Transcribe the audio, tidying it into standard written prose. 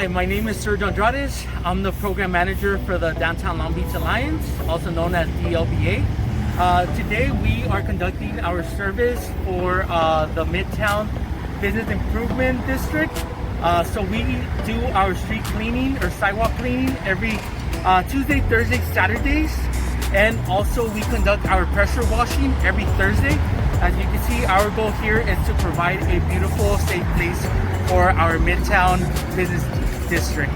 Hi, my name is Sergio Andrades. I'm the program manager for the Downtown Long Beach Alliance, also known as DLBA. Today we are conducting our service for the Midtown Business Improvement District. So we do our street cleaning or sidewalk cleaning every Tuesday, Thursday, Saturdays. And also we conduct our pressure washing every Thursday. As you can see, our goal here is to provide a beautiful, safe place for our Midtown Business District.